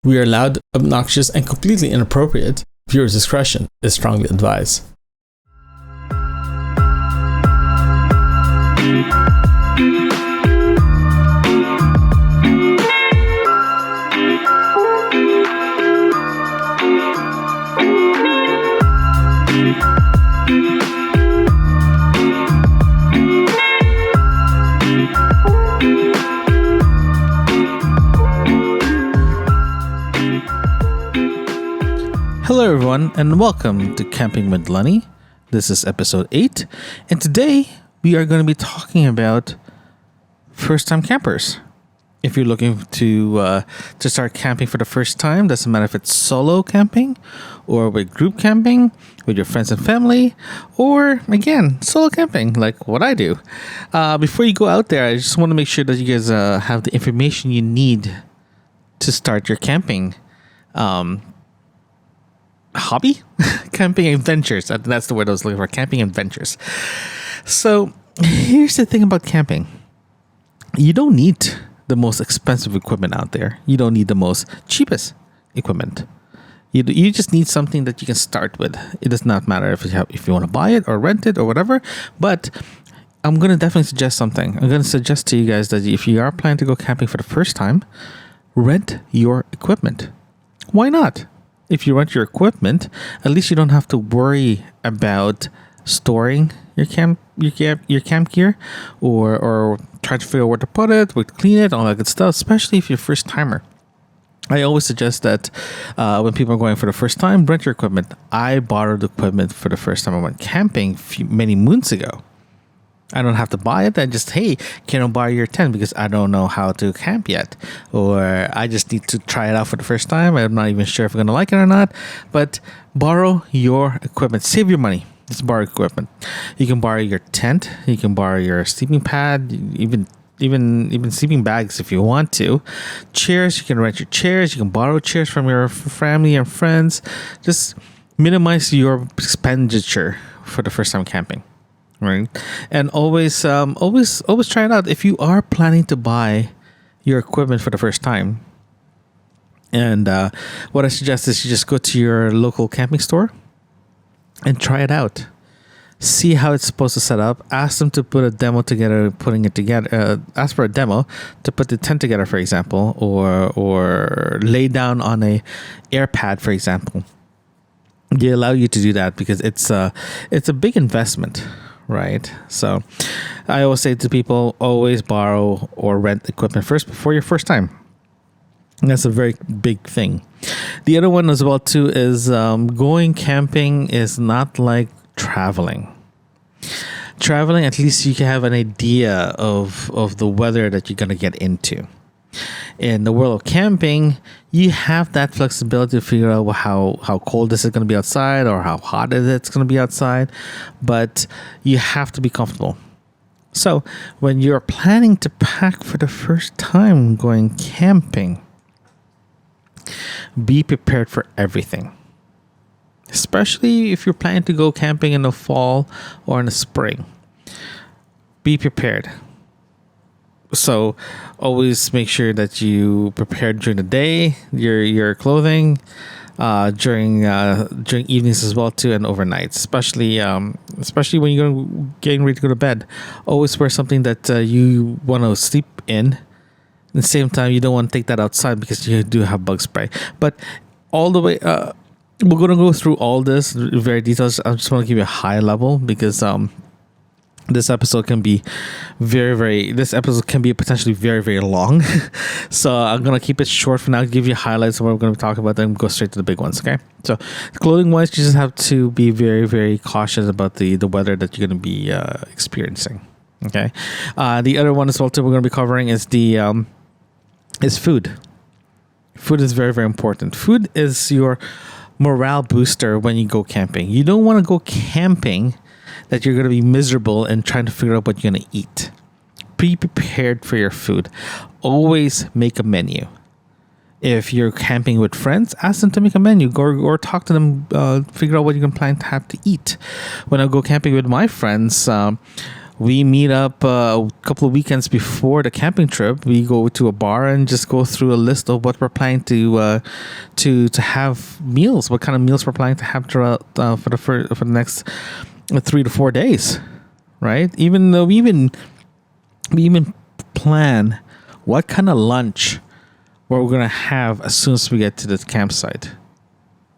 We are loud, obnoxious, and completely inappropriate. Viewer discretion is strongly advised. Hello everyone and welcome to Camping with Lenny. This is episode 8 and today we are going to be talking about first-time campers. If you're looking to start camping for the first time, doesn't matter if it's solo camping or with group camping with your friends and family, or again, solo camping like what I do. Before you go out there, I just want to make sure that you guys have the information you need to start your camping hobby. Camping adventures, that's the word I was looking for. Camping adventures. So here's the thing about camping. You don't need the most expensive equipment out there. You don't need the most cheapest equipment. You just need something that you can start with. It does not matter if you want to buy it or rent it or whatever, but I'm going to definitely suggest something. I'm going to suggest to you guys that if you are planning to go camping for the first time, rent your equipment. Why not? If you rent your equipment, at least you don't have to worry about storing your camp gear or trying to figure out where to put it, where to clean it, all that good stuff, especially if you're a first timer. I always suggest that when people are going for the first time, rent your equipment. I borrowed equipment for the first time I went camping many moons ago. I don't have to buy it. I just, hey, can I borrow your tent because I don't know how to camp yet? Or I just need to try it out for the first time. I'm not even sure if I'm going to like it or not. But borrow your equipment. Save your money. Just borrow equipment. You can borrow your tent. You can borrow your sleeping pad, even sleeping bags if you want to. Chairs, you can rent your chairs. You can borrow chairs from your family and friends. Just minimize your expenditure for the first time camping. Right, and always try it out. If you are planning to buy your equipment for the first time, and what I suggest is you just go to your local camping store and try it out. See how it's supposed to set up. Ask them to put a demo together, putting it together. Ask for a demo to put the tent together, for example, or lay down on a air pad, for example. They allow you to do that because it's a big investment. Right. So I always say to people, always borrow or rent equipment first before your first time. And that's a very big thing. The other one as well, too, is going camping is not like traveling. Traveling, at least you can have an idea of the weather that you're going to get into. In the world of camping, you have that flexibility to figure out how cold this is going to be outside or how hot it's going to be outside, but you have to be comfortable. So when you're planning to pack for the first time going camping, be prepared for everything. Especially if you're planning to go camping in the fall or in the spring. Be prepared. So always make sure that you prepare during the day, your clothing, during evenings as well too, and overnights, especially when you're getting ready to go to bed. Always wear something that you want to sleep in. At the same time, you don't want to take that outside because you do have bug spray. But all the way, we're going to go through all this very details. I just want to give you a high level because this episode can be potentially very, very long. So I'm going to keep it short for now, give you highlights of what we're going to talk about, then go straight to the big ones, okay? So clothing wise, you just have to be very, very cautious about the weather that you're going to be experiencing, okay? The other one as well too we're going to be covering is is food. Food is very, very important. Food is your morale booster when you go camping. You don't want to go camping that you're going to be miserable and trying to figure out what you're going to eat. Be prepared for your food. Always make a menu. If you're camping with friends, ask them to make a menu or talk to them, figure out what you're going to plan to have to eat. When I go camping with my friends, We meet up a couple of weekends before the camping trip. We go to a bar and just go through a list of what we're planning to have meals. What kind of meals we're planning to have throughout for the next 3 to 4 days, right? Even though we even plan what kind of lunch we're gonna have as soon as we get to the campsite.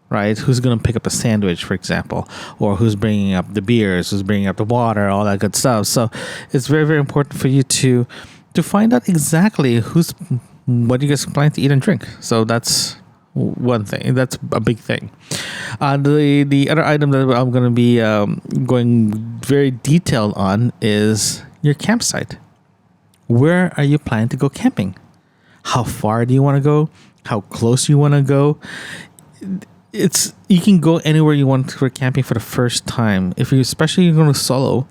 Right? Who's going to pick up the sandwich, for example, or who's bringing up the beers, who's bringing up the water, all that good stuff. So it's very, very important for you to find out exactly what you guys plan to eat and drink. So that's one thing. That's a big thing. The other item that I'm going to be going very detailed on is your campsite. Where are you planning to go camping? How far do you want to go? How close you want to go? You can go anywhere you want for camping for the first time. Especially you're going to solo,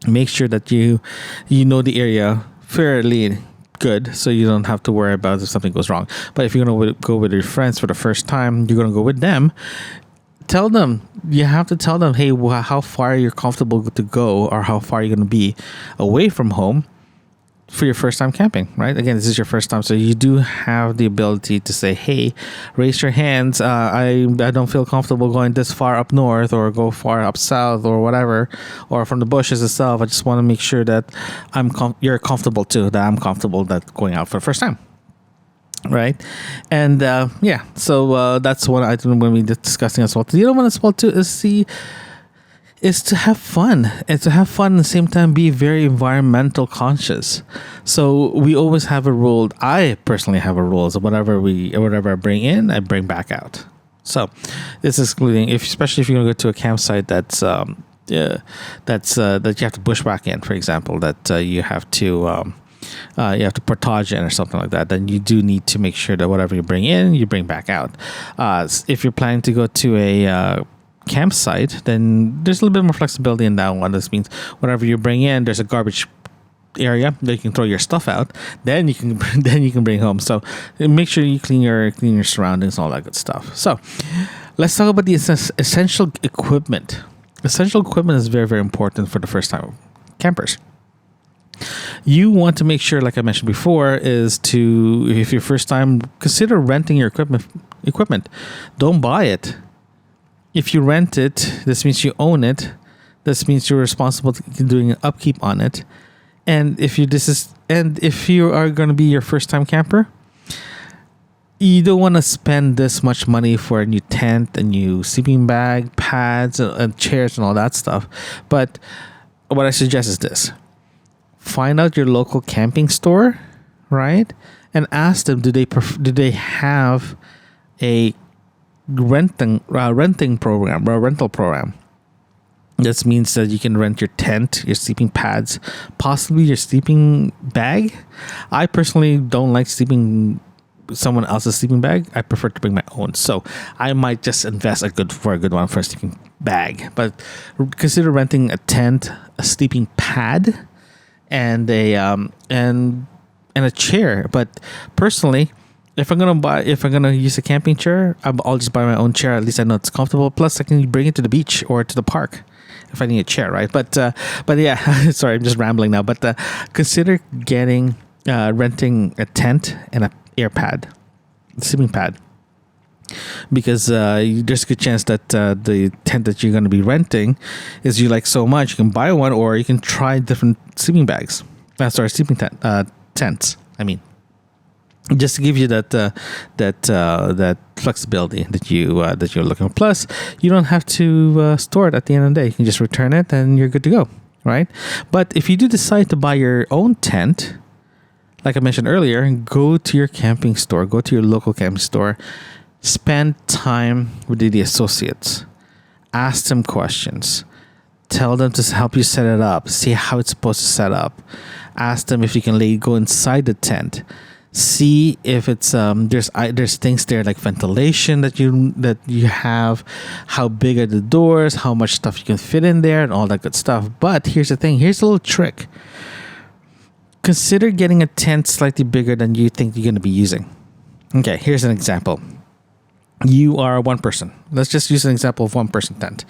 make sure that you know the area fairly good, so you don't have to worry about if something goes wrong. But if you're going to go with your friends for the first time, you're going to go with them. You have to tell them, hey, how far you're comfortable to go, or how far you're going to be away from home for your first time camping, right? Again, this is your first time, so you do have the ability to say, hey, raise your hands. I don't feel comfortable going this far up north, or go far up south, or whatever, or from the bushes itself. I just want to make sure that you're comfortable too, that I'm comfortable that going out for the first time. Right. And so that's one item when we're discussing as well. The other one as well too is to have fun, and to have fun at the same time be very environmental conscious. So we always have a rule. I personally have a rule. So whatever I bring in, I bring back out. So this is including especially if you're going to go to a campsite that you have to bushwhack in, for example, that you have to portage in or something like that, then you do need to make sure that whatever you bring in, you bring back out. If you're planning to go to a campsite, then there's a little bit more flexibility in that one. This means whatever you bring in, there's a garbage area that you can throw your stuff out. Then you can bring home. So make sure you clean your surroundings and all that good stuff. So let's talk about the essential equipment. Essential equipment is very, very important for the first time campers. You want to make sure, like I mentioned before, if you're first time, consider renting your equipment. Don't buy it. If you rent it, this means you own it. This means you're responsible for doing upkeep on it. And if you are going to be your first time camper, you don't want to spend this much money for a new tent, a new sleeping bag, pads, and chairs, and all that stuff. But what I suggest is this: find out your local camping store, right, and ask them, do they have a renting program, or a rental program. This means that you can rent your tent, your sleeping pads, possibly your sleeping bag. I personally don't like sleeping someone else's sleeping bag. I prefer to bring my own, so I might just invest a good one for a sleeping bag. But consider renting a tent, a sleeping pad, and a chair. But personally, if I'm gonna use a camping chair, I'll just buy my own chair. At least I know it's comfortable. Plus, I can bring it to the beach or to the park if I need a chair, right? But yeah, sorry, I'm just rambling now. But consider renting a tent and a sleeping pad, because there's a good chance that the tent that you're going to be renting is you like so much, you can buy one, or you can try different sleeping bags. Sleeping tents. I mean, just to give you that flexibility that you're looking for. Plus, you don't have to store it at the end of the day. You can just return it and you're good to go, right? But if you do decide to buy your own tent, like I mentioned earlier, go to your camping store, go to your local camping store, spend time with the associates, ask them questions, tell them to help you set it up, see how it's supposed to set up, ask them if you can go inside the tent. See if it's there's things there like ventilation that you have, how big are the doors, how much stuff you can fit in there, and all that good stuff. But here's the thing. Here's a little trick. Consider getting a tent slightly bigger than you think you're going to be using. Okay, here's an example. you are one person. Let's just use an example of 1-person tent.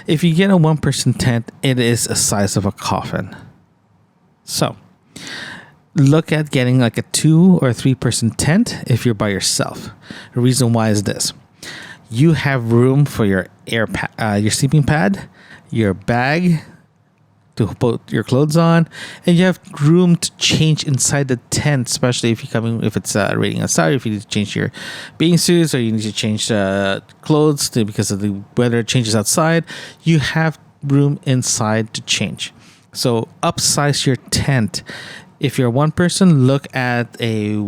If you get a 1-person tent, it is the size of a coffin. So look at getting like a 2 or 3-person tent if you're by yourself. The reason why is this: you have room for your your sleeping pad, your bag to put your clothes on, and you have room to change inside the tent, especially if it's raining outside, if you need to change your bathing suits or you need to change clothes because of the weather changes outside. You have room inside to change. So upsize your tent. If you're one person, look at the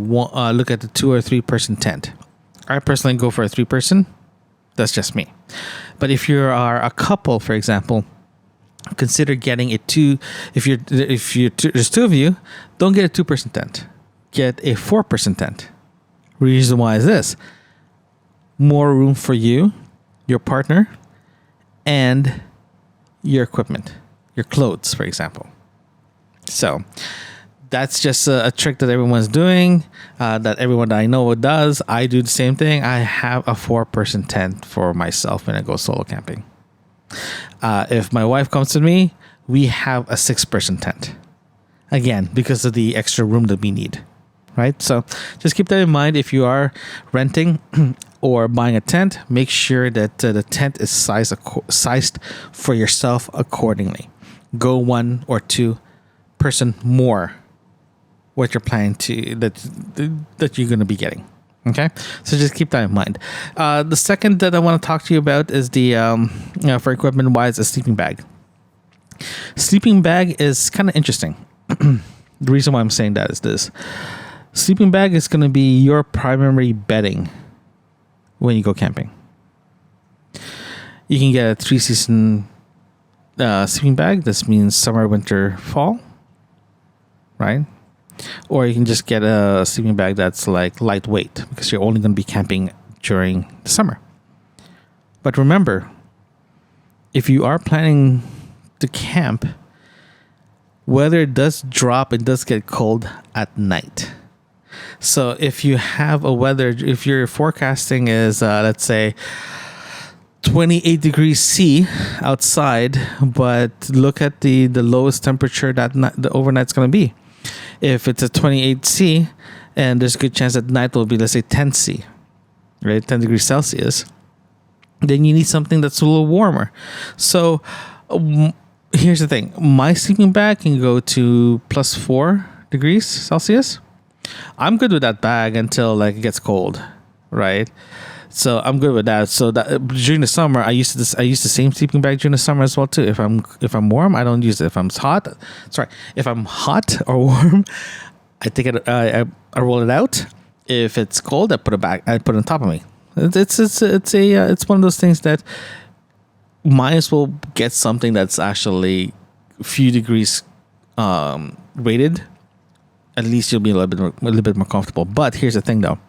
2 or 3-person tent. I personally go for a 3-person. That's just me. But if you are a couple, for example, consider getting a 2. If there's 2 of you, don't get a 2-person tent. Get a 4-person tent. Reason why is this: more room for you, your partner, and your equipment, your clothes, for example. So that's just a trick that everyone's doing, that everyone that I know does. I do the same thing. I have a 4-person tent for myself when I go solo camping. If my wife comes with me, we have a 6-person tent. Again, because of the extra room that we need, right? So just keep that in mind. If you are renting or buying a tent, make sure that the tent is sized for yourself accordingly. Go 1 or 2-person more what you're planning to that you're going to be getting. Okay, so just keep that in mind. The second that I want to talk to you about is the for equipment wise, a sleeping bag. Sleeping bag is kind of interesting. The reason why I'm saying that is this: sleeping bag is going to be your primary bedding when you go camping. You can get a 3-season sleeping bag. This means summer, winter, fall, right? Or you can just get a sleeping bag that's like lightweight because you're only going to be camping during the summer. But remember, if you are planning to camp, weather does drop, it does get cold at night. So if you have if your forecasting is, let's say, 28 degrees C outside, but look at the lowest temperature that the overnight's going to be. If it's a 28 C and there's a good chance that night will be, let's say, 10 C, right? 10 degrees Celsius, then you need something that's a little warmer. So here's the thing. My sleeping bag can go to plus 4 degrees Celsius. I'm good with that bag until like it gets cold, right? So I'm good with that. So that during the summer, I use the same sleeping bag during the summer as well too. If I'm warm, I don't use it. If I'm hot or warm, I take it. I roll it out. If it's cold, I put it on top of me. It's one of those things that might as well get something that's actually a few degrees rated. At least you'll be a little bit more comfortable. But here's the thing though.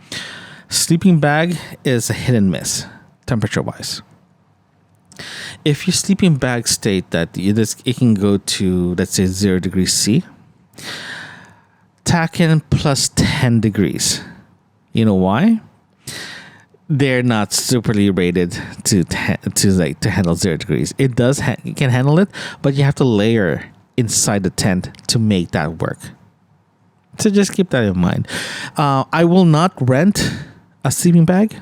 Sleeping bag is a hit and miss, temperature-wise. If your sleeping bag state that it can go to, let's say, 0 degrees C, tack in plus 10 degrees. You know why? They're not superly rated to handle 0 degrees. It can handle it, but you have to layer inside the tent to make that work. So just keep that in mind. I will not rent a sleeping bag.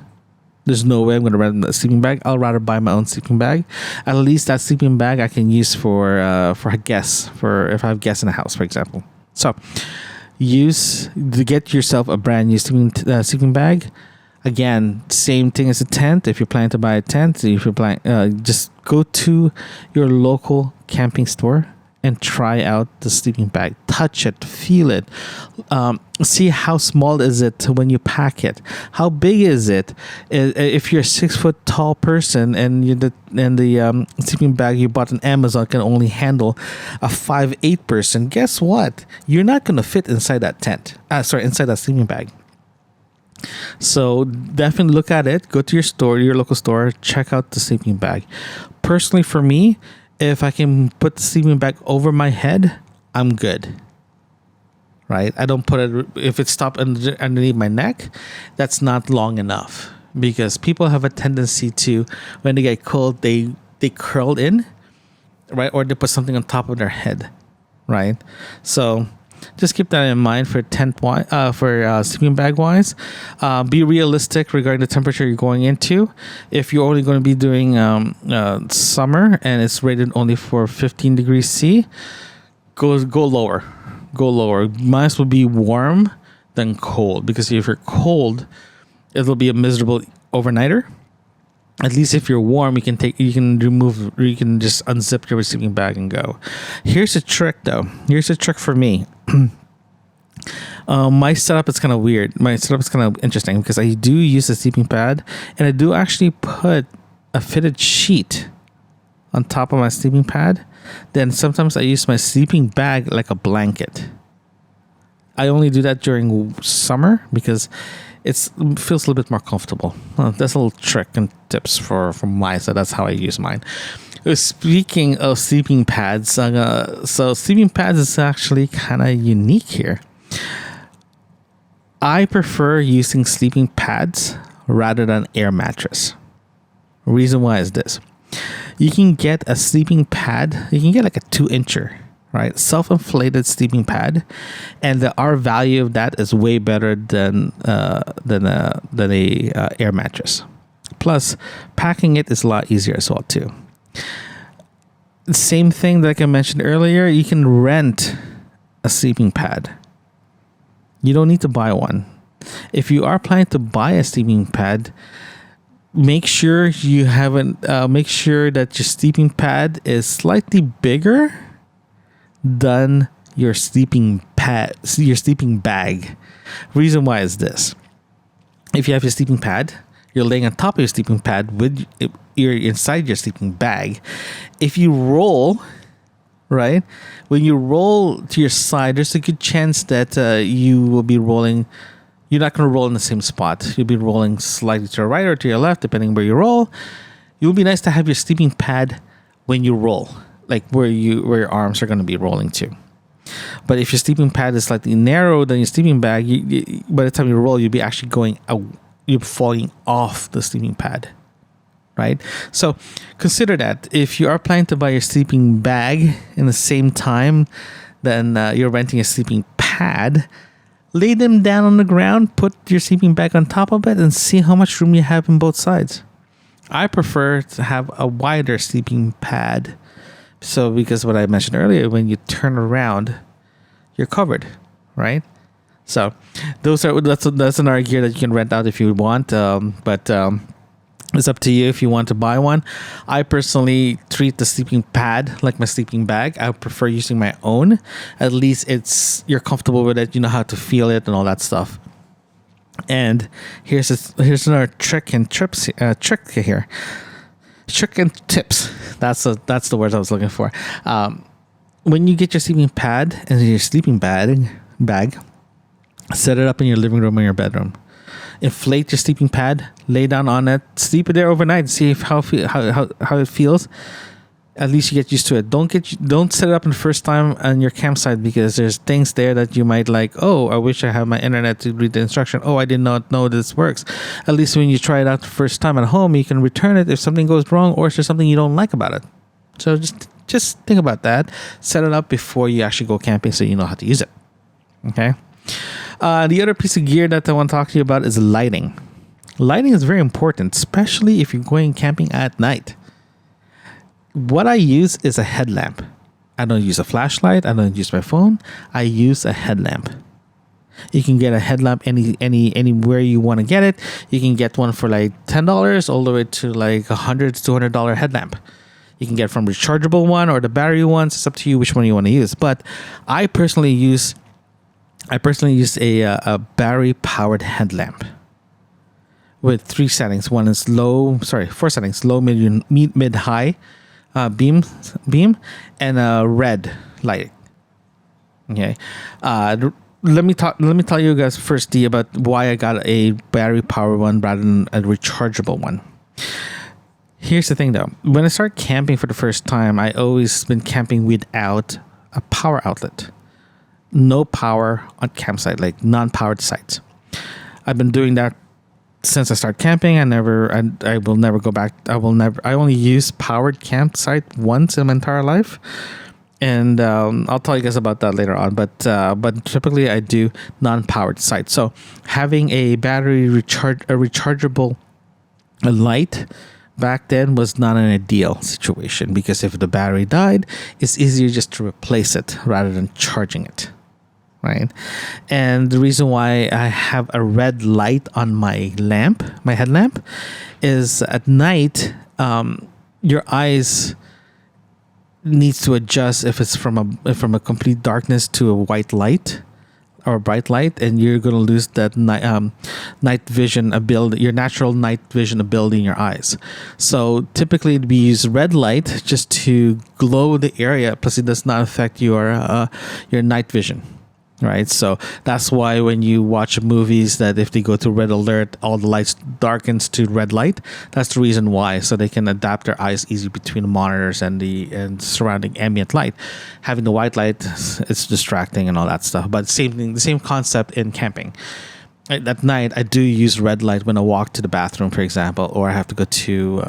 There's no way I'm going to rent a sleeping bag. I'll rather buy my own sleeping bag. At least that sleeping bag I can use for guests, for if I have guests in the house, for example. So get yourself a brand new sleeping bag. Again, same thing as a tent. If you're planning to buy a tent, just go to your local camping store and try out the sleeping bag. Touch it, feel it. See how small is it when you pack it. How big is it? If you're a 6 foot tall person and the sleeping bag you bought on Amazon can only handle a 5'8" person, guess what? You're not going to fit inside that inside that sleeping bag. So definitely look at it. Go to your local store, check out the sleeping bag. Personally, for me, if I can put the sleeping bag over my head, I'm good. Right? I don't put it, if it's stopped underneath my neck, that's not long enough. because people have a tendency to, when they get cold, they curl in, right? Or they put something on top of their head, right? So just keep that in mind for sleeping bag wise. Be realistic regarding the temperature you're going into. If you're only going to be doing summer and it's rated only for 15 degrees C, go lower. Go lower. Might as well be warm than cold, because if you're cold, it'll be a miserable overnighter. At least if you're warm, you can just unzip your sleeping bag and go. Here's a trick though. Here's a trick for me. My setup is kind of weird. My setup is kind of interesting because I do use a sleeping pad, and I do actually put a fitted sheet on top of my sleeping pad. Then sometimes I use my sleeping bag like a blanket. I only do that during summer because it feels a little bit more comfortable. That's a little trick and tips for my side. That's how I use mine. Speaking of sleeping pads, so sleeping pads is actually kind of unique here. I prefer using sleeping pads rather than air mattress. Reason why is this. You can get a sleeping pad. You can get like a 2-incher, right? Self-inflated sleeping pad, and the R value of that is way better than a air mattress. Plus, packing it is a lot easier as well too. The same thing that I mentioned earlier. You can rent a sleeping pad. You don't need to buy one. If you are planning to buy a sleeping pad, make sure that your sleeping pad is slightly bigger than your sleeping bag. Reason why is this. If you have your sleeping pad, you're laying on top of your sleeping pad you're inside your sleeping bag. If you roll, right, when you roll to your side, there's a good chance that you will be rolling. You're not going to roll in the same spot. You'll be rolling slightly to your right or to your left, depending where you roll. It would be nice to have your sleeping pad when you roll, like where your arms are going to be rolling to. But if your sleeping pad is slightly narrow than your sleeping bag, by the time you roll, you'll be actually going out. You're falling off the sleeping pad, right? So consider that. If you are planning to buy your sleeping bag in the same time, then you're renting a sleeping pad. Lay them down on the ground, put your sleeping bag on top of it, and see how much room you have in both sides. I prefer to have a wider sleeping pad. So, because what I mentioned earlier, when you turn around, you're covered, right? So, that's another gear that you can rent out if you want. But it's up to you if you want to buy one. I personally treat the sleeping pad like my sleeping bag. I prefer using my own. At least you're comfortable with it. You know how to feel it and all that stuff. And here's another trick and tips here. Trick and tips. That's the word I was looking for. When you get your sleeping pad and your sleeping bag, set it up in your living room or your bedroom. Inflate your sleeping pad, lay down on it, sleep there overnight, see how it feels. At least you get used to it. Don't set it up in the first time on your campsite, because there's things there that you might like. Oh, I wish I had my internet to read the instruction. Oh, I did not know this works. At least when you try it out the first time at home, you can return it if something goes wrong or if there's something you don't like about it. So just think about that. Set it up before you actually go camping so you know how to use it. Okay. The other piece of gear that I want to talk to you about is lighting. Lighting is very important, especially if you're going camping at night. What I use is a headlamp. I don't use a flashlight. I don't use my phone. I use a headlamp. You can get a headlamp anywhere you want to get it. You can get one for like $10 all the way to like $100 to $200 headlamp. You can get from rechargeable one or the battery ones. It's up to you which one you want to use. But I personally use a battery-powered headlamp with 3 settings. Four settings: low, medium, mid, high beam, and a red light. Okay. Let me tell you guys first about why I got a battery-powered one rather than a rechargeable one. Here's the thing, though. When I started camping for the first time, I always been camping without a power outlet. No power on campsite, like non-powered sites. I've been doing that since I started camping, I will never go back. I only use powered campsite once in my entire life. And I'll tell you guys about that later on. But typically I do non-powered sites. So having a rechargeable light back then was not an ideal situation, because if the battery died, it's easier just to replace it rather than charging it. Right. And the reason why I have a red light on my headlamp, is at night, your eyes needs to adjust if it's from a complete darkness to a white light or a bright light, and you're going to lose that night vision ability, your natural night vision ability in your eyes. So typically we use red light just to glow the area, plus it does not affect your night vision. Right, so that's why when you watch movies, that if they go to red alert, all the lights darkens to red light. That's the reason why, so they can adapt their eyes easy between the monitors and surrounding ambient light. Having the white light, it's distracting and all that stuff. But same thing, the same concept in camping. At night, I do use red light when I walk to the bathroom, for example, or I have to go to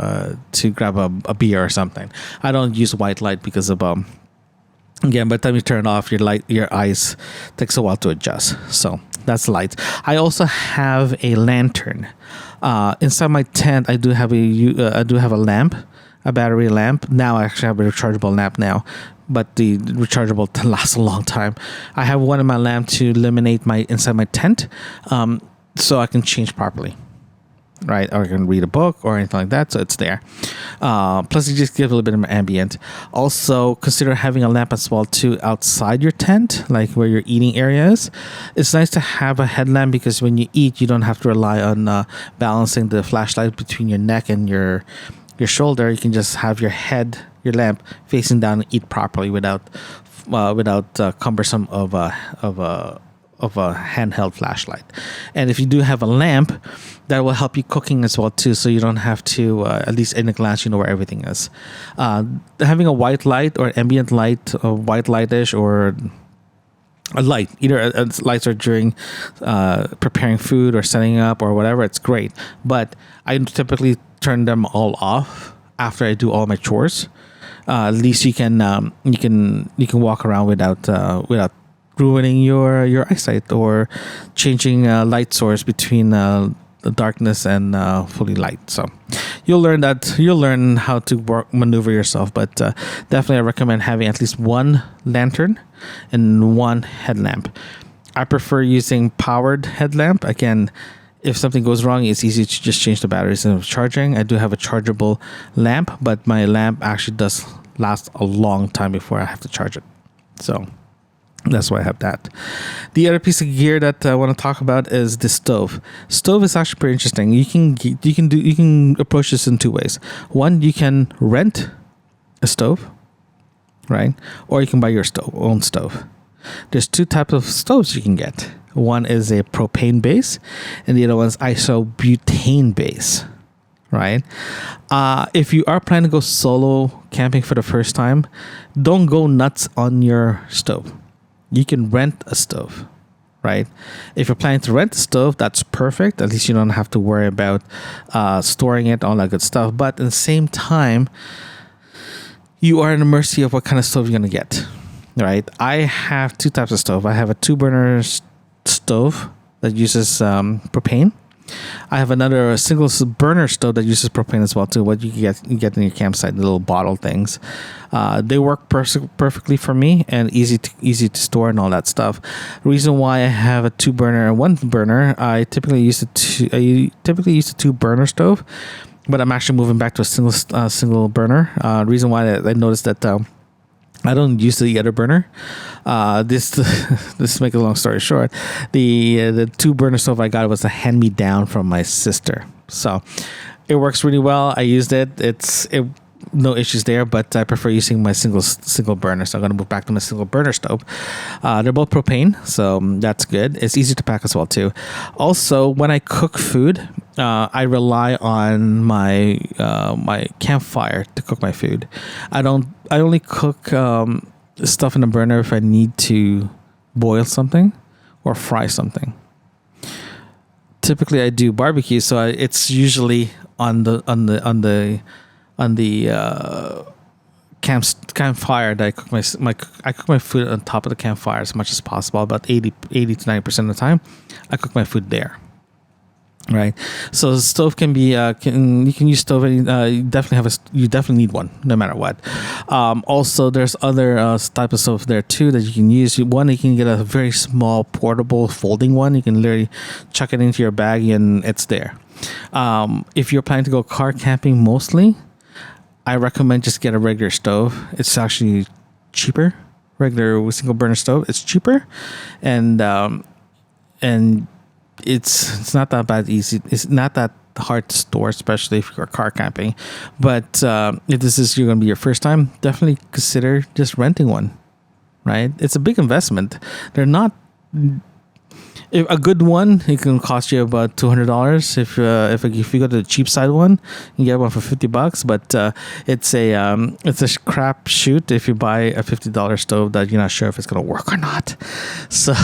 grab a beer or something. I don't use white light because of again, by the time you turn it off, your eyes takes a while to adjust. So that's light. I also have a lantern. Inside my tent, I do have a lamp, a battery lamp. Now I actually have a rechargeable lamp now, but the rechargeable lasts a long time. I have one in my lamp to illuminate inside my tent, so I can change properly. Right, or I can read a book or anything like that, so it's there. Plus, you just give a little bit of ambient. Also, consider having a lamp as well too outside your tent, like where your eating area is. It's nice to have a headlamp, because when you eat, you don't have to rely on balancing the flashlight between your neck and your shoulder. You can just have your lamp facing down and eat properly without cumbersome of a handheld flashlight. And if you do have a lamp, that will help you cooking as well too, so you don't have to at least in a glance you know where everything is. Having a white light or ambient light, or white lightish, or a light, either lights are during preparing food or setting up or whatever, it's great. But I typically turn them all off after I do all my chores. At least you can walk around without ruining your eyesight, or changing light source between the darkness and fully light. So you'll learn how to maneuver yourself. But definitely I recommend having at least one lantern and one headlamp. I prefer using powered headlamp. Again, if something goes wrong, it's easy to just change the batteries instead of charging. I do have a chargeable lamp, but my lamp actually does last a long time before I have to charge it. So that's why I have that. The other piece of gear that I want to talk about is the stove. Stove is actually pretty interesting. You can approach this in two ways. One, you can rent a stove, right? Or you can buy your own stove. There's two types of stoves you can get. One is a propane base, and the other one is isobutane base. Right? If you are planning to go solo camping for the first time, don't go nuts on your stove. You can rent a stove, right? If you're planning to rent a stove, that's perfect. At least you don't have to worry about storing it, all that good stuff. But at the same time, you are in the mercy of what kind of stove you're going to get, right? I have two types of stove. I have a 2-burner stove that uses propane. I have another single burner stove that uses propane as well too. What you get in your campsite, the little bottle things. They work perfectly for me and easy to store and all that stuff. Reason why I have a 2-burner and 1-burner, I typically use a 2-burner stove, but I'm actually moving back to a single burner. Reason why I noticed that I don't use the other burner. This to make a long story short, the 2-burner stove I got was a hand-me-down from my sister. So it works really well. I used it. No issues there, but I prefer using my single burner. So I'm going to move back to my single burner stove. They're both propane, so that's good. It's easy to pack as well too. Also, when I cook food, I rely on my campfire to cook my food. I only cook stuff in the burner if I need to boil something or fry something. typically I do barbecue, so it's usually on the campfire that I cook I cook my food on top of the campfire as much as possible. About 80 to 90% of the time, I cook my food there. Right, so the stove can be you can use stove. You definitely need one no matter what. Also, there's other type of stove there too that you can use. One, you can get a very small portable folding one. You can literally chuck it into your bag and it's there. If you're planning to go car camping, mostly, I recommend just get a regular stove. It's actually cheaper. Regular single burner stove. It's cheaper, and it's not that bad easy. It's not that hard to store, especially if you're car camping. But if this is going to be your first time, definitely consider just renting one. Right? It's a big investment. They're not. If a good one, it can cost you about $200. If you go to the cheap side one, you can get one for $50. But it's a crap shoot if you buy a $50 stove that you're not sure if it's gonna work or not. So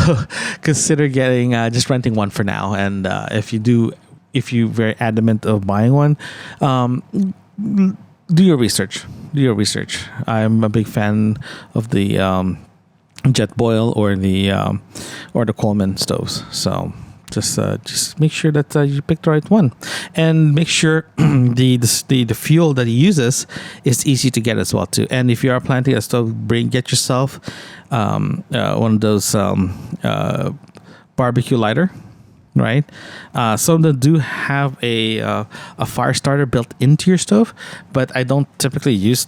consider getting just renting one for now. And if you're very adamant of buying one, do your research. I'm a big fan of the jet boil or the Coleman stoves. So just make sure that you pick the right one, and make sure the fuel that he uses is easy to get as well too. And if you are planning a stove, get yourself one of those barbecue lighter. Right, some of them do have a fire starter built into your stove, but I don't typically use.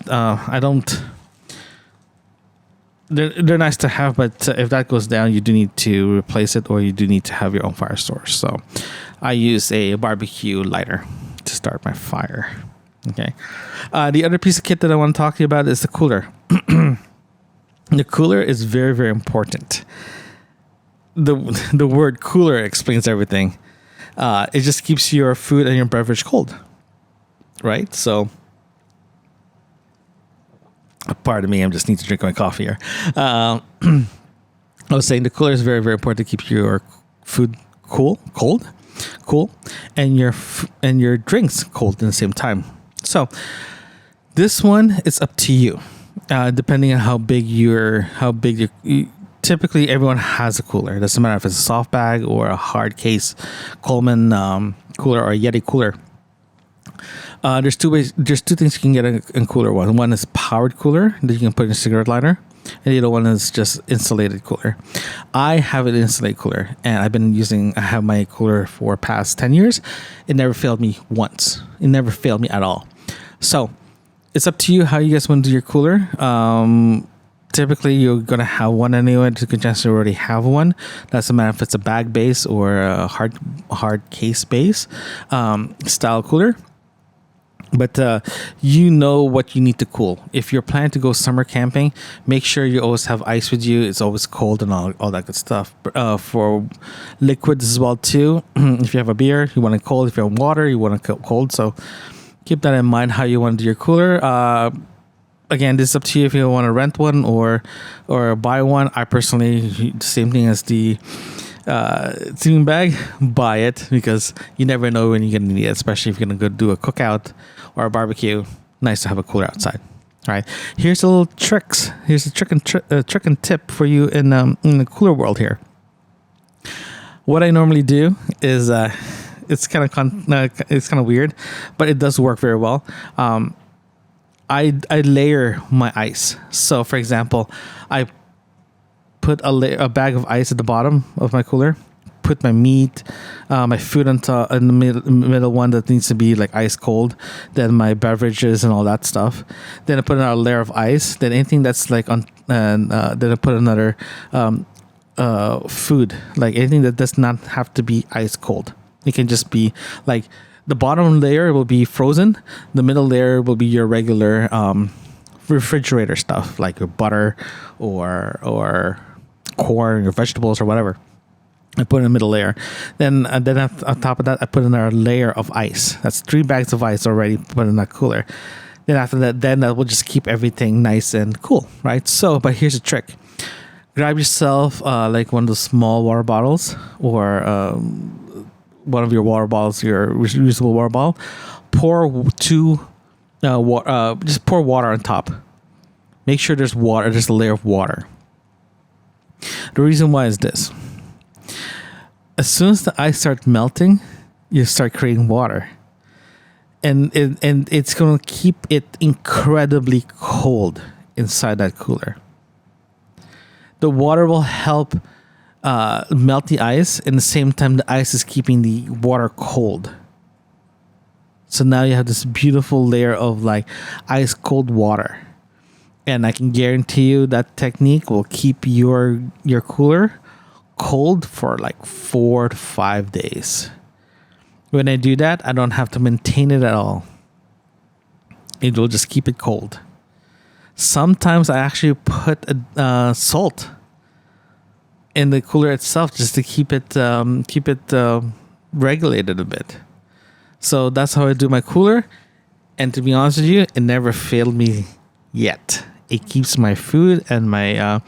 They're nice to have, but if that goes down, you do need to replace it, or you do need to have your own fire source. So I use a barbecue lighter to start my fire. Okay. The other piece of kit that I want to talk to you about is the cooler. The cooler is very, very important. The word cooler explains everything. It just keeps your food and your beverage cold. Right? So pardon me, I just need to drink my coffee here. I was saying the cooler is very, very important to keep your food cool, and your drinks cold at the same time. So this one is up to you, depending on how big your typically everyone has a cooler. It doesn't matter if it's a soft bag or a hard case Coleman cooler or a Yeti cooler. There's two things you can get in cooler. One is powered cooler that you can put in a cigarette lighter, and the other one is just insulated cooler. I have an insulated cooler, and I have my cooler for past 10 years. It never failed me once. It never failed me at all. So it's up to you how you guys want to do your cooler. Typically, you're going to have one anyway. You can just already have one. Doesn't matter if it's a bag base or a hard case base style cooler. But you know what you need to cool. If you're planning to go summer camping, make sure you always have ice with you. It's always cold and all that good stuff. For liquids as well too. If you have a beer, you want it cold. If you have water, you want it cold. So keep that in mind how you want to do your cooler. Again, this is up to you if you want to rent one or buy one. I personally, same thing as the sleeping bag, buy it, because you never know when you're going to need it, especially if you're going to go do a cookout or a barbecue. Nice to have a cooler outside. All right, here's a little tricks. Here's a trick and tip for you in the cooler world here. What I normally do is it's kind of weird, but it does work very well. I layer my ice. So, for example, I put a bag of ice at the bottom of my cooler, put my meat, my food in the middle one that needs to be like ice cold, then my beverages and all that stuff. Then I put another layer of ice. Then anything that's like then I put another food, like anything that does not have to be ice cold. It can just be like the bottom layer will be frozen. The middle layer will be your regular refrigerator stuff, like your butter or corn or vegetables or whatever. I put in the middle layer. Then on top of that, I put another layer of ice. That's 3 bags of ice already put in that cooler. Then after that, that will just keep everything nice and cool, right? So, but here's a trick. Grab yourself like one of those small water bottles or one of your water bottles, your reusable water bottle, just pour water on top. Make sure there's water, there's a layer of water. The reason why is this. As soon as the ice starts melting, you start creating water. And it's going to keep it incredibly cold inside that cooler. The water will help melt the ice, and at the same time, the ice is keeping the water cold. So now you have this beautiful layer of like ice cold water. And I can guarantee you that technique will keep your cooler cold for like 4 to 5 days. When I do that, I don't have to maintain it at all. It will just keep it cold. Sometimes I actually put salt in the cooler itself just to keep it regulated a bit. So that's how I do my cooler. And to be honest with you, it never failed me yet. It keeps my food and my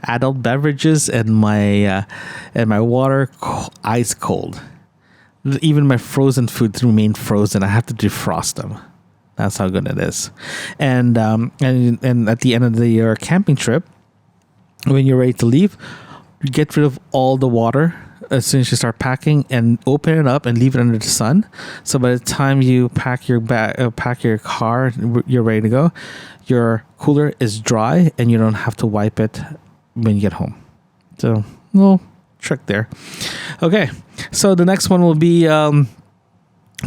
adult beverages and my water ice cold. Even my frozen foods remain frozen. I have to defrost them. That's how good it is. And at the end of your camping trip, when you're ready to leave, get rid of all the water as soon as you start packing, and open it up and leave it under the sun. So by the time you pack your car, you're ready to go. Your cooler is dry and you don't have to wipe it when you get home. So, little trick there. Okay, so the next one will be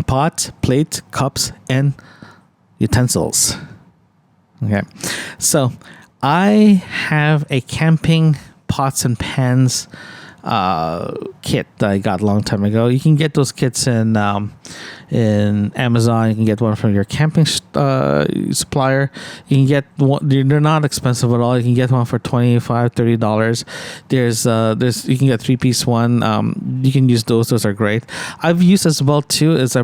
pots, plates, cups, and utensils. Okay, so I have a camping pots and pans kit that I got a long time ago. You can get those kits in Amazon. You can get one from your camping supplier. You can get one, they're not expensive at all. You can get one for $25-$30. There's you can get 3-piece one. You can use those are great. I've used as well too is I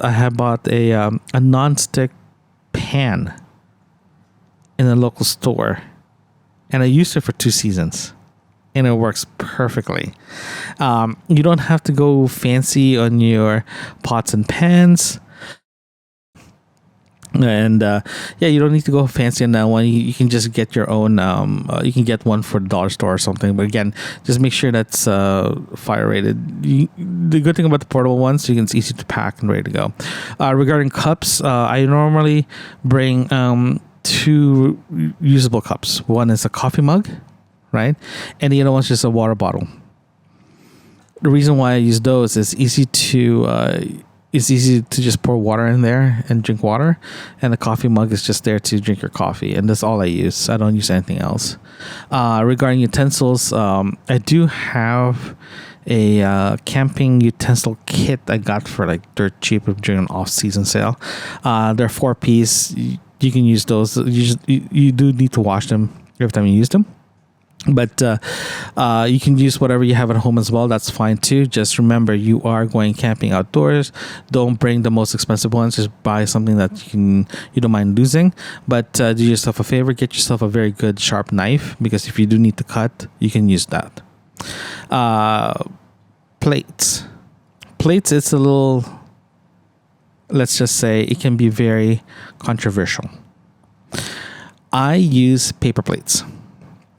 have bought a non-stick pan in a local store, and I used it for 2 seasons. And it works perfectly. You don't have to go fancy on your pots and pans. And you don't need to go fancy on that one. You can just get your own. You can get one for the dollar store or something. But again, just make sure that's fire rated. The good thing about the portable ones, it's easy to pack and ready to go. Regarding cups, I normally bring 2 usable cups. One is a coffee mug, right? And the other one's just a water bottle. The reason why I use those is easy to just pour water in there and drink water, and the coffee mug is just there to drink your coffee, and that's all I use. I don't use anything else. Regarding utensils, I do have a camping utensil kit I got for like dirt cheap during an off-season sale. They're 4-piece. You can use those. You do need to wash them every time you use them. But you can use whatever you have at home as well. That's fine too. Just remember, you are going camping outdoors. Don't bring the most expensive ones. Just buy something that you don't mind losing. But do yourself a favor. Get yourself a very good sharp knife, because if you do need to cut, you can use that. Plates. It's a little, let's just say, it can be very controversial. I use paper plates.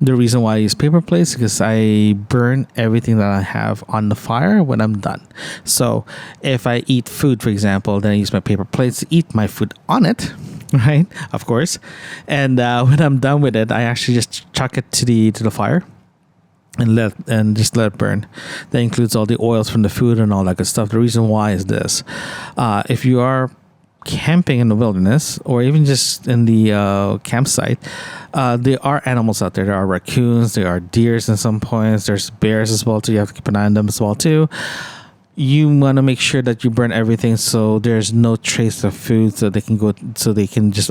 The reason why I use paper plates is because I burn everything that I have on the fire when I'm done. So if I eat food, for example, then I use my paper plates to eat my food on it, right? Of course. And when I'm done with it, I actually just chuck it to the fire and just let it burn. That includes all the oils from the food and all that good stuff. The reason why is this: if you are camping in the wilderness, or even just in the campsite, there are animals out there. There are raccoons, there are deers at some points, there's bears as well too. You have to keep an eye on them as well too. You want to make sure that you burn everything so there's no trace of food, so they can just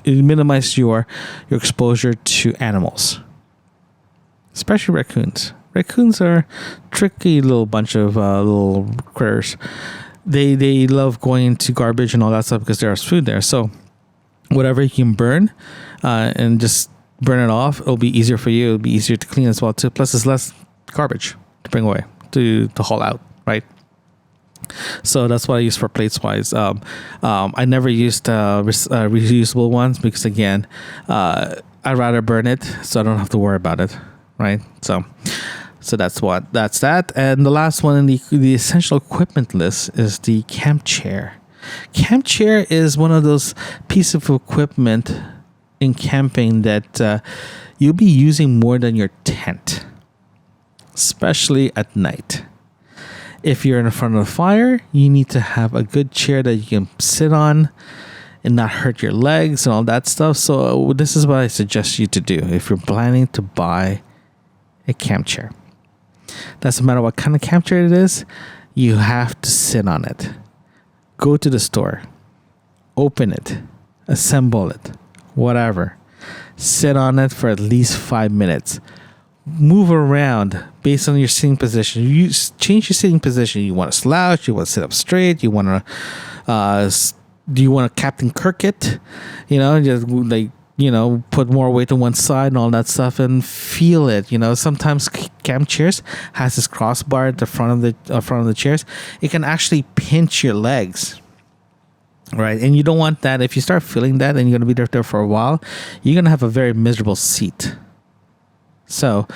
minimize your exposure to animals, especially raccoons. Raccoons are tricky little bunch of little critters. They love going into garbage and all that stuff because there's food there. So whatever you can burn and just burn it off, it'll be easier for you. It'll be easier to clean as well too. Plus, it's less garbage to bring away, to haul out, right? So that's what I use for plates wise. I never used reusable ones because again, I'd rather burn it so I don't have to worry about it, right? So that's that. And the last one in the essential equipment list is the camp chair. Camp chair is one of those pieces of equipment in camping that you'll be using more than your tent, especially at night. If you're in front of the fire, you need to have a good chair that you can sit on and not hurt your legs and all that stuff. So this is what I suggest you to do if you're planning to buy a camp chair. Doesn't matter what kind of camp chair it is, you have to sit on it. Go to the store, open it, assemble it, whatever. Sit on it for at least 5 minutes. Move around based on your sitting position. You change your sitting position. You want to slouch, you want to sit up straight, you want to do you want to Captain Kirk it? Just like, put more weight on one side and all that stuff and feel it. Sometimes camp chairs has this crossbar at the front of the chairs. It can actually pinch your legs. Right. And you don't want that. If you start feeling that and you're going to be there for a while, you're going to have a very miserable seat. So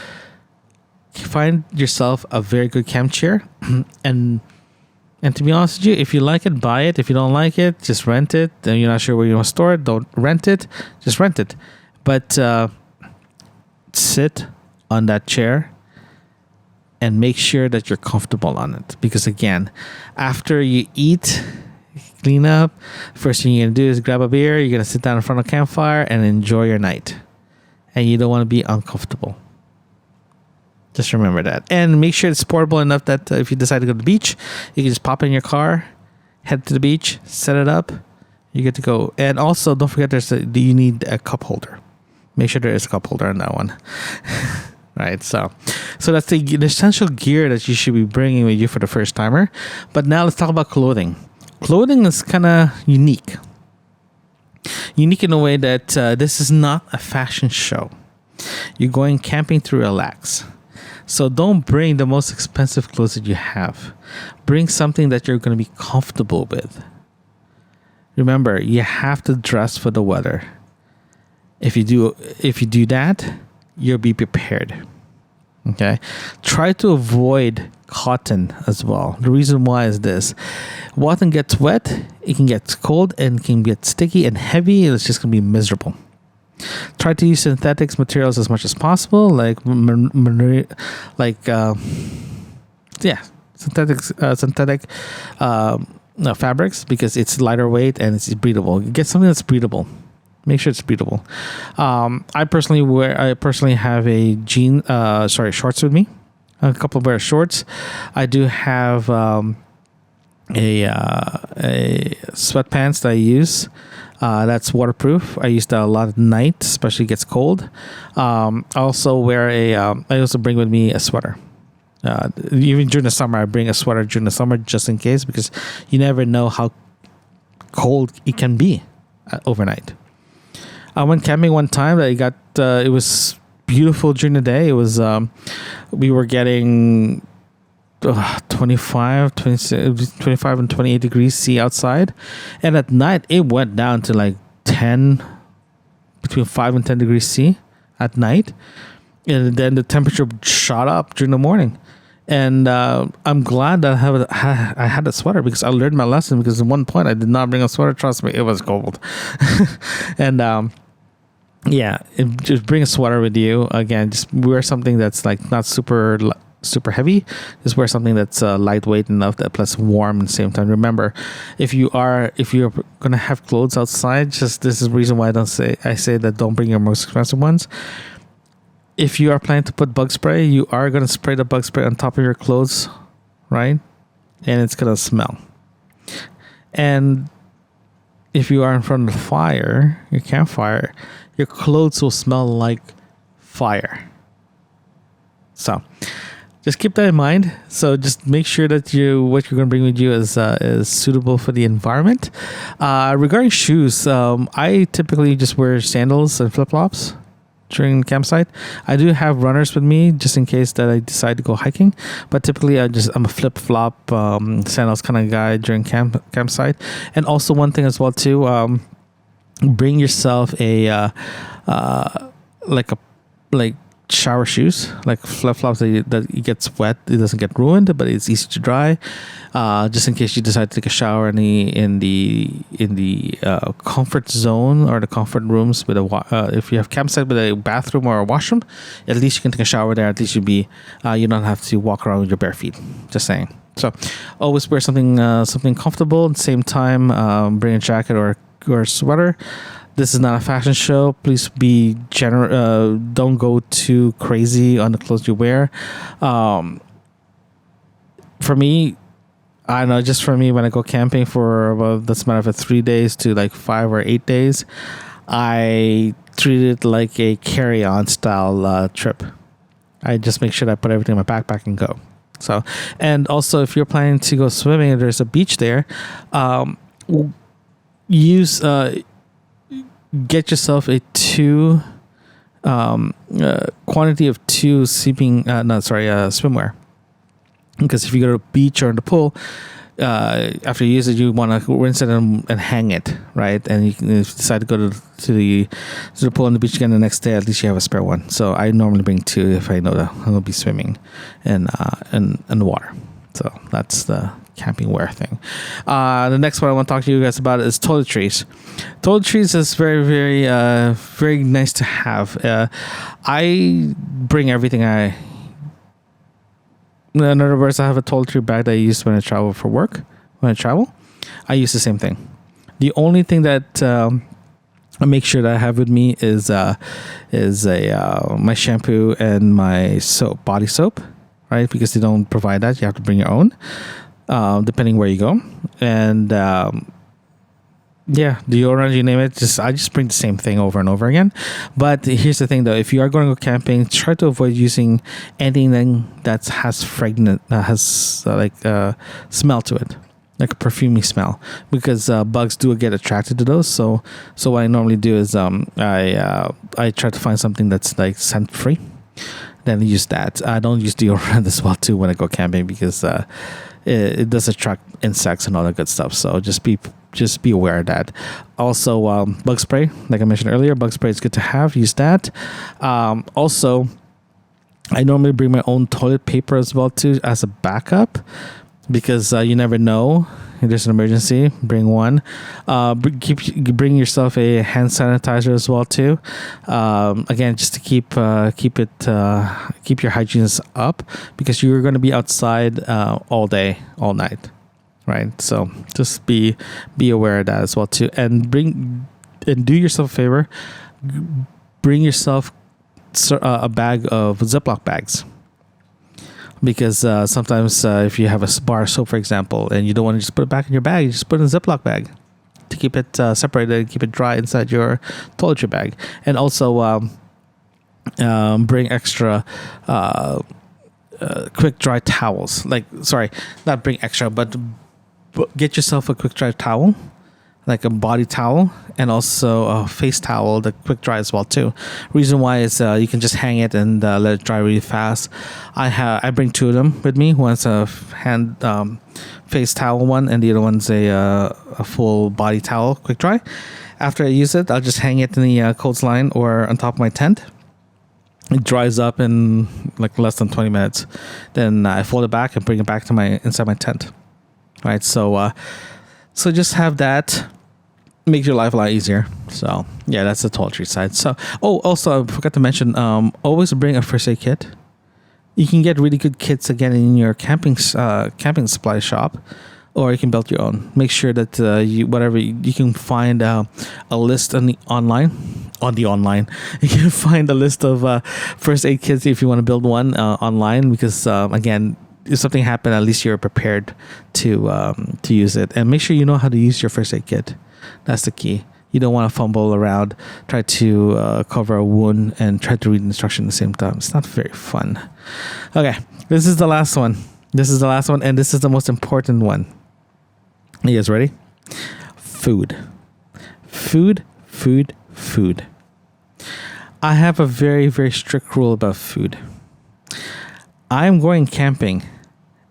find yourself a very good camp chair and to be honest with you, if you like it, buy it. If you don't like it, just rent it. And you're not sure where you want to store it, don't rent it. Just rent it. But sit on that chair and make sure that you're comfortable on it. Because again, after you eat, clean up, first thing you're going to do is grab a beer. You're going to sit down in front of a campfire and enjoy your night. And you don't want to be uncomfortable. Just remember that. And make sure it's portable enough that if you decide to go to the beach, you can just pop it in your car, head to the beach, set it up, you get to go. And also, don't forget do you need a cup holder. Make sure there is a cup holder on that one. Right, so that's the essential gear that you should be bringing with you for the first timer. But now let's talk about clothing. Clothing is kind of unique. Unique in a way that this is not a fashion show. You're going camping to relax. So don't bring the most expensive clothes that you have. Bring something that you're going to be comfortable with. Remember, you have to dress for the weather. If you do that, you'll be prepared. Okay? Try to avoid cotton as well. The reason why is this. Cotton gets wet, it can get cold, and can get sticky and heavy, and it's just going to be miserable. Try to use synthetic materials as much as possible, synthetic fabrics, because it's lighter weight and it's breathable. Get something that's breathable. Make sure it's breathable. I personally have a shorts with me. A couple of pair of shorts. I do have a sweatpants that I use. That's waterproof. I use that a lot at night, especially if it gets cold. I also bring with me a sweater. Even during the summer, I bring a sweater during the summer just in case, because you never know how cold it can be overnight. I went camping one time. It was beautiful during the day. It was we were getting 25 and 28 degrees C outside, and at night it went down to like 10, between 5 and 10 degrees C at night, and then the temperature shot up during the morning. And I'm glad that I had a sweater, because I learned my lesson, because at one point I did not bring a sweater. Trust me, it was cold. And just bring a sweater with you. Again, just wear something that's like not super heavy. Just wear something that's lightweight enough, that plus warm at the same time. Remember, if you're gonna have clothes outside, this is the reason why I say that don't bring your most expensive ones. If you are planning to put bug spray, you are gonna spray the bug spray on top of your clothes, right? And it's gonna smell. And if you are in front of the fire, your campfire, your clothes will smell like fire. So just keep that in mind. So just make sure that what you're going to bring with you is suitable for the environment. Regarding shoes, I typically just wear sandals and flip-flops during the campsite. I do have runners with me just in case that I decide to go hiking, but typically I'm a flip flop sandals kind of guy during campsite. And also one thing as well too, bring yourself a like shower shoes, like flip flops that it gets wet, it doesn't get ruined, but it's easy to dry. Just in case you decide to take a shower in the comfort zone or the comfort rooms with if you have campsite with a bathroom or a washroom, at least you can take a shower there. At least you don't have to walk around with your bare feet. Just saying. So always wear something comfortable. At the same time, bring a jacket or a sweater. This is not a fashion show. Please be generous. Don't go too crazy on the clothes you wear. For me, I don't know. Just for me, when I go camping for that's matter of 3 days to like 5 or 8 days, I treat it like a carry-on style trip. I just make sure that I put everything in my backpack and go. So, and also if you're planning to go swimming, there's a beach there. Get yourself a quantity of 2 swimwear. Because if you go to a beach or in the pool, after you use it, you want to rinse it and hang it, right? And if you decide to go to the pool and the beach again the next day, at least you have a spare one. So I normally bring 2 if I know that I'll be swimming in the water. So that's the camping wear thing. The next one I want to talk to you guys about is toiletries. Toiletries is very, very, very nice to have. I bring everything in other words, I have a toiletry bag that I use when I travel for work. When I travel, I use the same thing. The only thing that I make sure that I have with me is my shampoo and my body soap, right? Because they don't provide that. You have to bring your own, depending where you go. And deodorant, you name it. I just bring the same thing over and over again. But here's the thing, though: if you are going to go camping, try to avoid using anything that has smell to it, like a perfumey smell, because bugs do get attracted to those. So what I normally do is I try to find something that's like scent free. Then I use that. I don't use deodorant as well too when I go camping because it does attract insects and all that good stuff. So just be aware of that. Also, bug spray, like I mentioned earlier, bug spray is good to have. Use that. Also, I normally bring my own toilet paper as well too as a backup, because you never know if there's an emergency. Bring one. Bring yourself a hand sanitizer as well too. Again, just to keep your hygiene up, because you're going to be outside all day, all night. Right, so just be aware of that as well too, and do yourself a favor. Bring yourself a bag of Ziploc bags, because sometimes if you have a bar of soap, for example, and you don't want to just put it back in your bag, you just put it in a Ziploc bag to keep it separated and keep it dry inside your toiletry bag. And also bring extra quick dry towels. Not bring extra, but get yourself a quick dry towel, like a body towel, and also a face towel that quick dry as well too. Reason why is you can just hang it and let it dry really fast. I bring 2 of them with me. One's a hand face towel one, and the other one's a full body towel quick dry. After I use it, I'll just hang it in the clothesline or on top of my tent. It dries up in like less than 20 minutes. Then I fold it back and bring it back to inside my tent. Right, so just have that. Makes your life a lot easier. So yeah, that's the toiletry side. So also I forgot to mention, always bring a first aid kit. You can get really good kits again in your camping supply shop, or you can build your own. Make sure that you can find a list online. You can find a list of first aid kits if you want to build one online, because again, if something happened, at least you're prepared to use it. And make sure you know how to use your first aid kit. That's the key. You don't want to fumble around, try to cover a wound, and try to read instruction at the same time. It's not very fun. Okay, this is the last one. And this is the most important one. You guys ready? Food. I have a very, very strict rule about food. I'm going camping.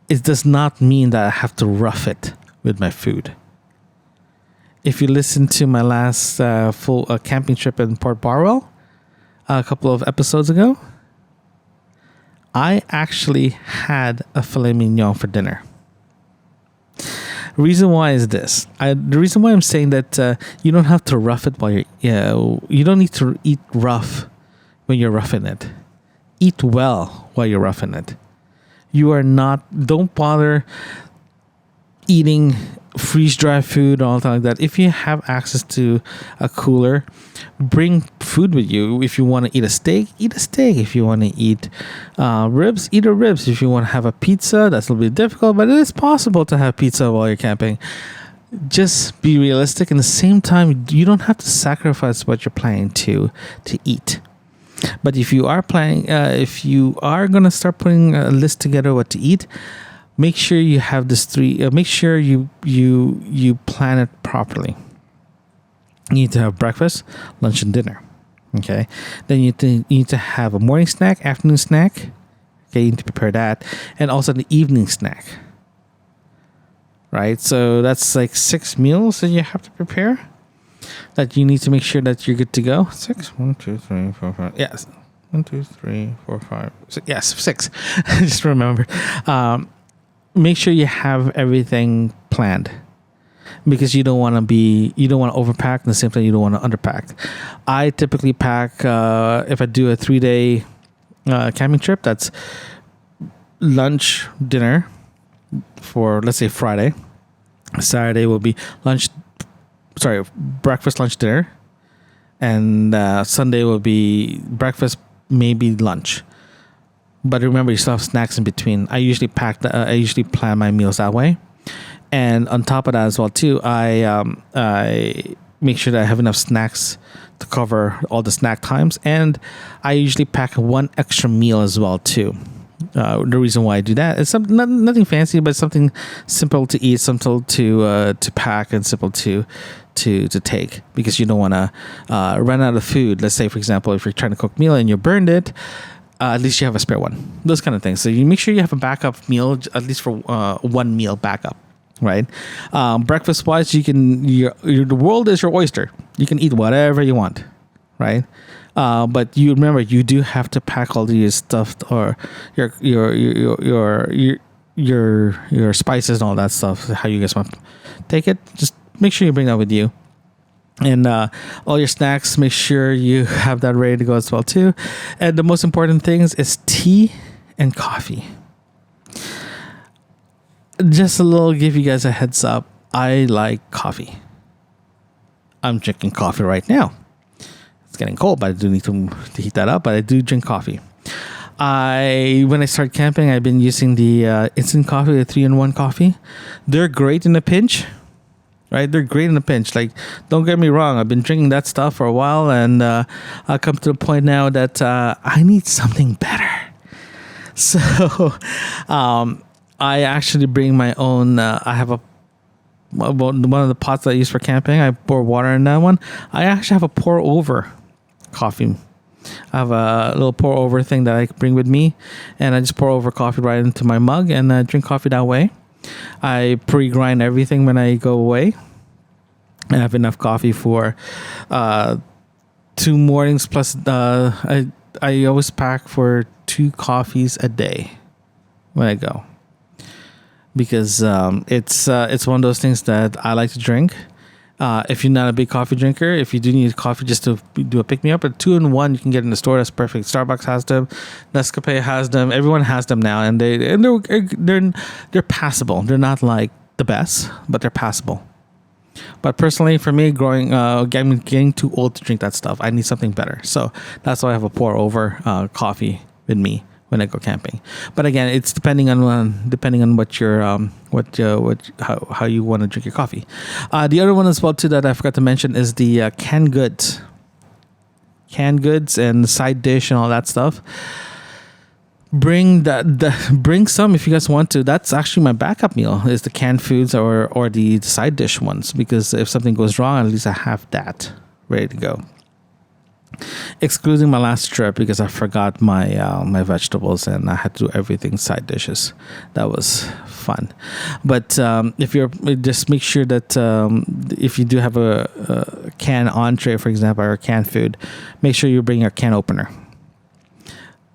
It does not mean that I have to rough it with my food. If you listen to my last full camping trip in Port Barwell a couple of episodes ago, I actually had a filet mignon for dinner. Reason why is this. The reason why I'm saying that you don't have to rough it while you don't need to eat rough when you're roughing it. Eat well while you're roughing it. Don't bother eating freeze-dried food or all that like that. If you have access to a cooler, bring food with you. If you want to eat a steak, eat a steak. If you want to eat ribs, eat a ribs. If you want to have a pizza, that's a little bit difficult, but it is possible to have pizza while you're camping. Just be realistic. And at the same time, you don't have to sacrifice what you're planning to eat. But if you are planning, if you are going to start putting a list together what to eat, make sure you have this make sure you plan it properly. You need to have breakfast, lunch, and dinner. Okay. Then you need to have a morning snack, afternoon snack. Okay, you need to prepare that, and also the evening snack. Right. So that's like 6 meals that you have to prepare. That you need to make sure that you're good to go. 6. 1, 2, 3, 4, 5. Yes. 1, 2, 3, 4, 5. 6. Yes, 6. Just remember. Make sure you have everything planned, because you don't want to overpack, and the same time you don't want to underpack. I typically pack if I do a 3-day camping trip. That's lunch, dinner for, let's say, Friday. Saturday will be breakfast, lunch, dinner, and Sunday will be breakfast, maybe lunch. But remember, you still have snacks in between. I usually plan my meals that way, and on top of that as well too, I make sure that I have enough snacks to cover all the snack times, and I usually pack one extra meal as well too. The reason why I do that is nothing fancy, but something simple to eat, simple to pack, and simple to take, because you don't want to run out of food. Let's say, for example, if you're trying to cook meal and you burned it, at least you have a spare one. Those kind of things. So you make sure you have a backup meal, at least for one meal backup, right? Breakfast wise, the world is your oyster. You can eat whatever you want, right? But you remember, you do have to pack all your stuff, or your spices and all that stuff. How you guys want to take it? Just make sure you bring that with you. And all your snacks, make sure you have that ready to go as well too. And the most important things is tea and coffee. Just give you guys a heads up. I like coffee. I'm drinking coffee right now. It's getting cold, but I do need to heat that up. But I do drink coffee. When I started camping, I've been using the instant coffee, the 3-in-1 coffee. They're great in a pinch. Right, they're great in a pinch. Like, don't get me wrong, I've been drinking that stuff for a while, and I come to the point now that I need something better. So, I actually bring my own. I have one of the pots that I use for camping. I pour water in that one. I actually have a pour over coffee. I have a little pour over thing that I bring with me, and I just pour over coffee right into my mug and drink coffee that way. I pre-grind everything when I go away. I have enough coffee for 2 mornings plus. I always pack for 2 coffees a day when I go, because it's one of those things that I like to drink. If you're not a big coffee drinker, if you do need coffee just to do a pick me up, a 2-in-1 you can get in the store. That's perfect. Starbucks has them, Nescafe has them. Everyone has them now, and they're passable. They're not like the best, but they're passable. But personally, for me, getting too old to drink that stuff. I need something better, so that's why I have a pour over coffee with me when I go camping. But again, it's depending on what your how you want to drink your coffee. The other one as well too that I forgot to mention is the canned goods and side dish and all that stuff. Bring some if you guys want to. That's actually my backup meal, is the canned foods or the side dish ones, because if something goes wrong, at least I have that ready to go. excluding my last trip because I forgot my vegetables and I had to do everything side dishes. That was fun. But if you're just make sure that if you do have a can entree, for example, or canned food, make sure you bring your can opener.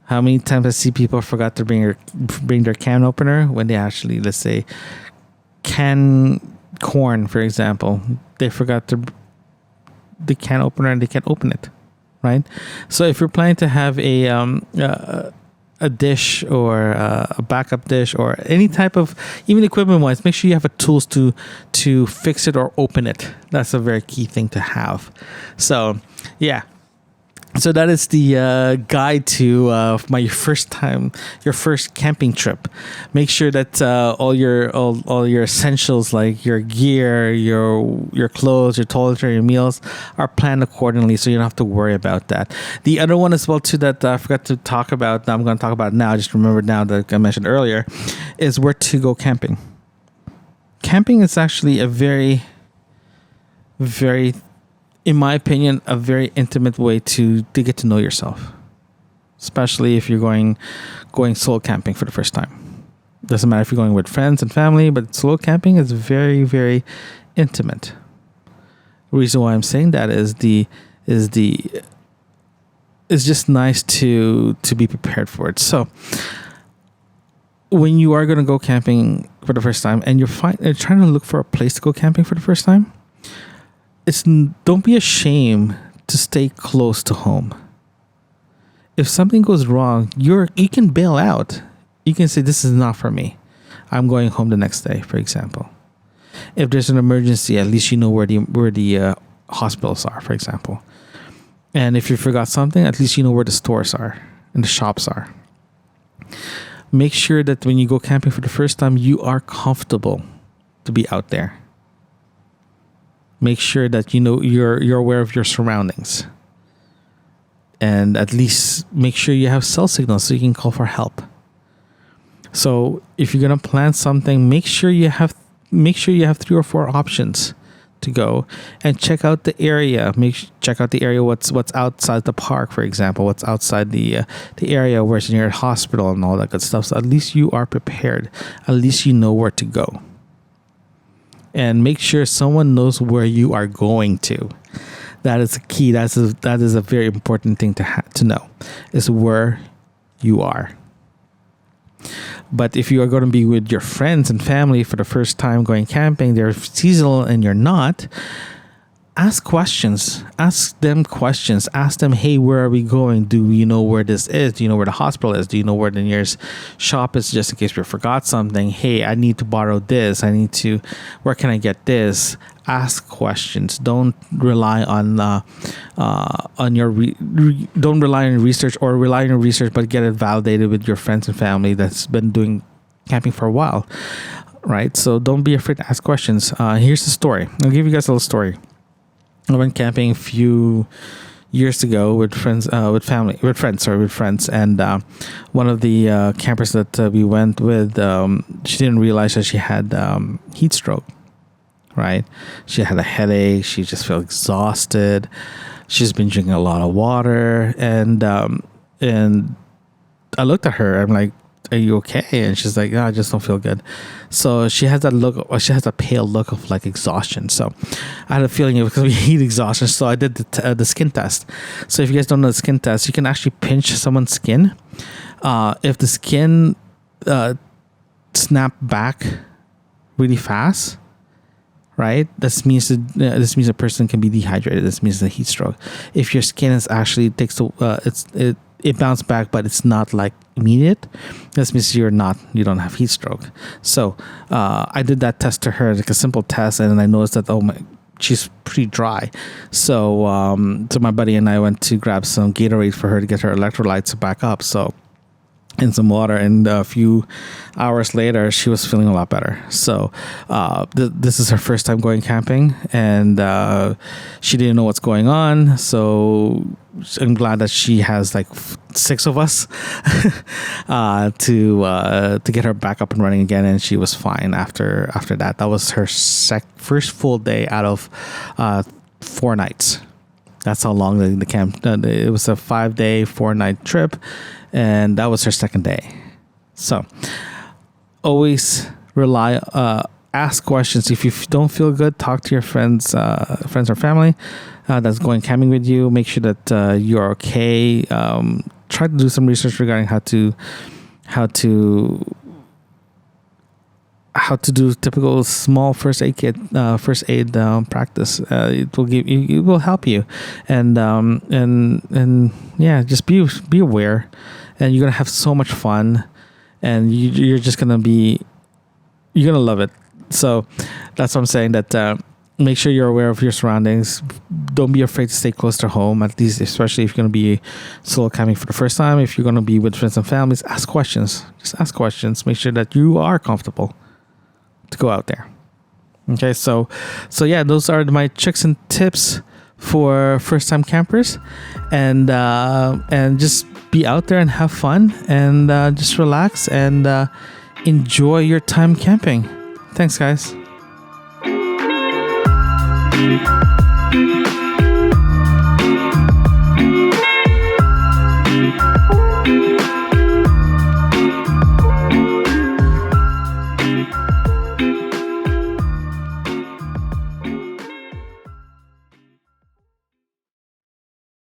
How many times I see people forgot to bring their can opener when they actually, let's say, can corn, for example, they forgot the can opener and they can't open it, right? So if you're planning to have a dish or a backup dish or any type of, even equipment wise, make sure you have the tools to fix it or open it. That's a very key thing to have. So yeah. So that is the guide to your first camping trip. Make sure that all your essentials like your gear, your clothes, your toiletry, your meals are planned accordingly, so you don't have to worry about that. The other one as well too that I forgot to talk about, that I'm going to talk about now. I just remembered now that I mentioned earlier, is where to go camping. Camping is actually a very, very, in my opinion, a very intimate way to get to know yourself, especially if you're going solo camping for the first time. Doesn't matter if you're going with friends and family, but solo camping is very, very intimate. The reason why I'm saying that is it's just nice to be prepared for it. So when you are going to go camping for the first time and you're trying to look for a place to go camping for the first time, don't be ashamed to stay close to home. If something goes wrong, you can bail out. You can say, this is not for me. I'm going home the next day, for example. If there's an emergency, at least you know where the hospitals are, for example. And if you forgot something, at least you know where the stores are and the shops are. Make sure that when you go camping for the first time, you are comfortable to be out there. Make sure that you know you're aware of your surroundings, and at least make sure you have cell signals so you can call for help. So if you're gonna plan something, make sure you have 3 or 4 options to go and check out the area. Check out the area. What's outside the park, for example. What's outside the area where's near a hospital and all that good stuff. So at least you are prepared. At least you know where to go. And make sure someone knows where you are going to. That is a key. That is a very important thing to know, is where you are. But if you are going to be with your friends and family for the first time going camping, they're seasonal and you're not, ask questions. Ask them questions. Ask them, hey, where are we going? Do you know where this is? Do you know where the hospital is? Do you know where the nearest shop is, just in case we forgot something? Hey, I need to borrow this. Where can I get this? Ask questions. Don't rely on don't rely on research, or rely on your research, but get it validated with your friends and family that's been doing camping for a while, right? So don't be afraid to ask questions. Here's the story. I'll give you guys a little story. I went camping a few years ago with friends, and one of the campers that we went with, she didn't realize that she had heat stroke. Right, she had a headache. She just felt exhausted. She's been drinking a lot of water, and I looked at her. I'm like, "Are you okay?" And she's like, "No, I just don't feel good." So she has that look. She has a pale look of like exhaustion. So I had a feeling it was going to be heat exhaustion. So I did the skin test. So if you guys don't know the skin test, you can actually pinch someone's skin. If the skin snap back really fast, right? This means a person can be dehydrated. This means a heat stroke. If your skin is actually it bounced back, but it's not like immediate, this means you don't have heat stroke. So I did that test to her, like a simple test, and then I noticed that she's pretty dry. So my buddy and I went to grab some Gatorade for her to get her electrolytes back up. So, and some water, and a few hours later she was feeling a lot better. So this is her first time going camping, and she didn't know what's going on. So I'm glad that she has like 6 of us to get her back up and running again, and she was fine after that. That was her first full day out of 4 nights. That's how long the camp. It was a 5-day, 4-night trip, and that was her second day. So always rely. Ask questions. If you don't feel good, talk to your friends or family that's going camping with you. Make sure that you're okay. Try to do some research regarding how to do typical small first aid kit, practice. It will help you, and yeah, just be aware, and you're gonna have so much fun, and you're gonna love it. So that's what I'm saying, that make sure you're aware of your surroundings. Don't be afraid to stay close to home, at least, especially if you're going to be solo camping for the first time. If you're going to be with friends and families, ask questions. Just ask questions. Make sure that you are comfortable to go out there. Okay, so yeah, those are my tricks and tips for first time campers, and just be out there and have fun, and just relax and enjoy your time camping. Thanks, guys.